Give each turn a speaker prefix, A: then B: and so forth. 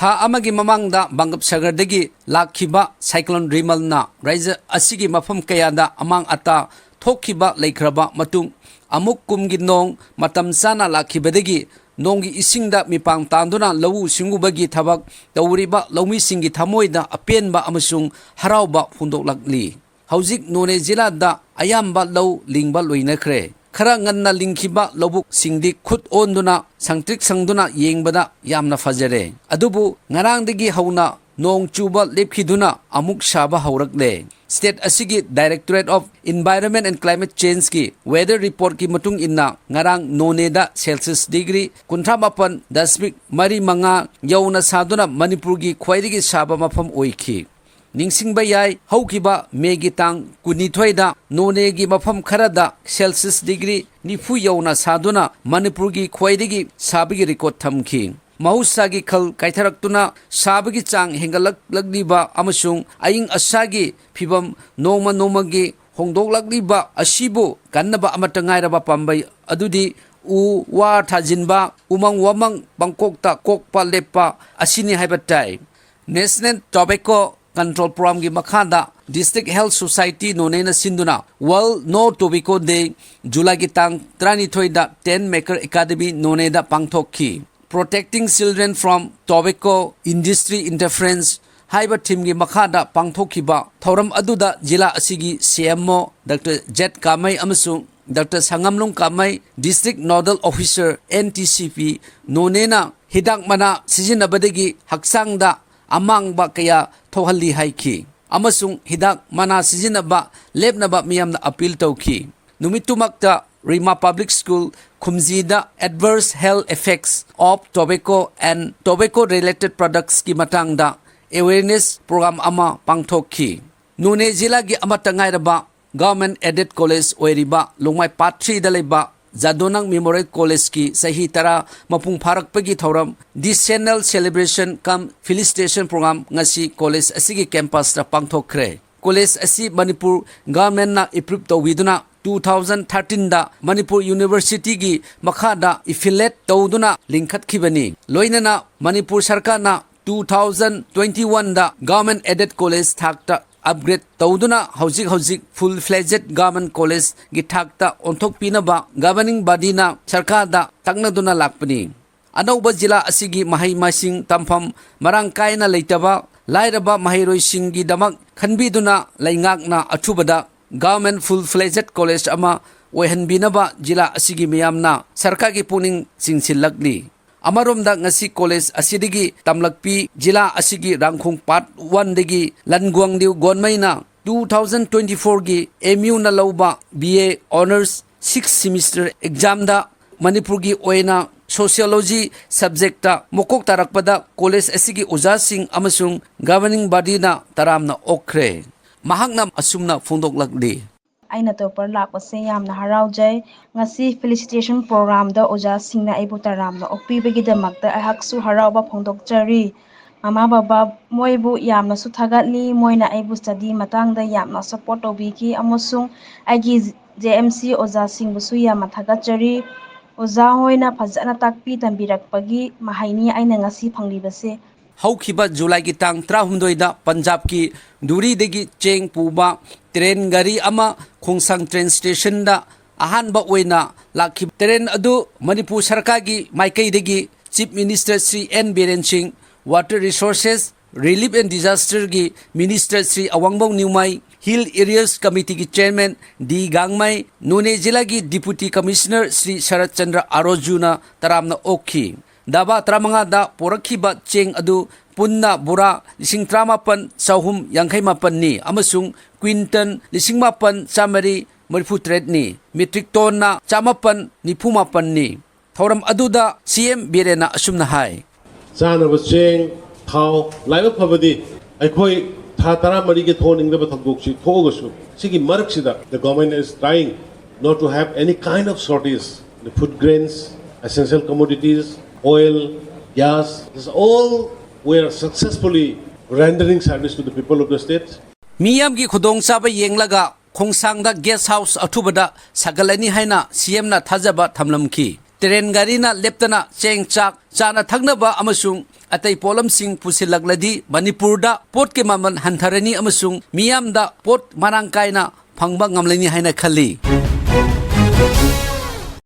A: था अमगी ममांगदा बंगप सागरदगी लाखिबा साइक्लोन रिमलना राज्य असिगी मफम कयादा अमांग अता थोखिबा लेख्रबा मतुंग अमुक कुमगी नोंग मतम चाना लाखिबदगी नोंगी इसिंगदा मिपांग तांदुना लवु सिंगुबगी थबक तौरिबा लौमीसिंगी थमोइदा अपेनबा अमसुंग हरावबा फुंदोक्लक्ली हौजिक नोने जिलादा अयाम्बा लौ लिंगबा लोइनख्रे खरा ngana lingkhiba lobuk singdi khut onduna sangtrik sangduna yengbada yamna fajare adubu ngarangdagi hauna nong chuba lepkhiduna amuk shaba haurakle state asigi directorate of environment and climate change ki weather report ki matung inna ngarang none da celsius degree 38.mari yauna saduna manipur gi khwaidigi shaba mafam oikhi ningsingba yai haukiba megi tang kunithoida none gi mafam kharada celsius degree nifu yauna saduna manipur gi khwaidigi sabigi record thamki mahusagi khal kaitharaktuna sabigi chang hengalak lagdiba amasung aing asagi phibam noma gi hongdoklakliba asibu kannaba amatangairaba pambai adudi u wa thajinba umang wamang bangkokta kokpa lepa asini haibatai national tobacco control program gi makhada district health society none na sinduna world no tobacco day july gi tang 32 da 10 maker academy none da pangthokhi protecting children from tobacco industry interference haiba team gi makhada pangthokhiba thoram aduda jila asigi cmo dr Aguei Kamei amasung dr sangamlung kamai district nodal officer ntcp none na hidak mana sijinabadagi haksangda amangba kaya thohalli haiki amasung hidak mana sijinaba lebnaba miyamna appeal tawki numitumakta Rima Public School Khumjida adverse health effects of tobacco and tobacco related products ki matangda awareness program ama pangthokhi nune jila gi amatangairaba government aided college oiriba longmai part 3 da leba Jadonang Memorial College ki sahi tara mapung pharak pagi thoram decennial celebration kam felicitation program ngasi college asigi campus ra pangthokre college asi Manipur government na approve tawiduna 2013 da Manipur University gi makhada affiliate tawduna linkhat khibani loinana Manipur sarkar na 2021 da government aided college thakta upgrade tawduna hojik full fledged government college gi thakta onthok pinaba governing body na sarkar da taknaduna lakpani anauba jila asigi mahai masing tampham marang kaina leitaba lairaba mahairoi singi damak khanbiduna laingak na athubada government full fledged college ama oihanbinaba jila asigi miyamna sarkar gi puning singsilakli amaromda ngasi college asidigi tamlakpi jila asigi rangkhung part 1 degi languangdiu gonmaina 2024 gi mu na lauba ba honors 6th semester exam da manipur gi oina sociology subject ta mokok tarakpada college asigi oja sing amasung governing body na taramna okre mahakna asumna phondoklakli
B: aina to par lakpase yamna haraujai ngasi felicitation program da oja singna aibu taramna okpibegi damakta ahaksu harauba phongdokchari mama baba moibu yamna su thagatli moina aibu study matangda yamna support obiki amusung agi jmc oja singbu su yamna thagatchari oja hoina phajana takpi tambirakpagi mahaini aina ngasi phanglibase
A: haukiba July gi tang 3 da Punjab ki duri degi cheng puba train gari ama khongsang train station da ahanba oina lakhi train adu Manipur sarkar gi maikai degi chief minister Sri N Biren Singh water resources relief and disaster gi minister Sri Awangbong Niumai hill areas committee gi chairman D Gangmai none jila gi deputy commissioner Sri Sharat Chandra Arojuna taramna okhi daba tramanga da porakhiba cheng adu punna bura 38,358 ni amasung quinton 8,933 ni metric ton na 1,898 ni thoram aduda cm birena asumna hai
C: sana ba cheng thau laiba phabadi aikhoi tha tara mari ge thoning da thakdok chi thogasu sigi mark sida the government is trying not to have any kind of shortage the food grains essential commodities oil gas this all we are successfully rendering service to the people of the state
A: miyam gi khudong chaba yenglaga khongsangda guest house athubada sagalani haina cm na thajaba thamlamki train ꯒꯥꯔꯤꯅ ꯂꯦꯞꯇꯅ ꯆꯦꯡ ꯆꯥꯛ ꯆꯥꯅ ꯊꯛꯅꯕ ꯑꯃꯁꯨꯡ ꯑꯇꯩ ꯄꯣꯠꯂꯝꯁꯤꯡ ꯄꯨꯁꯤꯜꯂꯛꯂꯗꯤ ꯃꯅꯤꯄꯨꯔꯗ ꯄꯣꯠꯀꯤ ꯃꯃꯜ ꯍꯟꯊꯔꯅꯤ ꯑꯃꯁꯨꯡ ꯃꯤꯌꯥꯝꯗ ꯄꯣꯠ ꯃꯔꯥꯡ ꯀꯥꯏꯅ ꯐꯪꯕ ꯉꯝꯂꯅꯤ ꯍꯥꯏꯅ ꯈꯜꯂꯤ꯫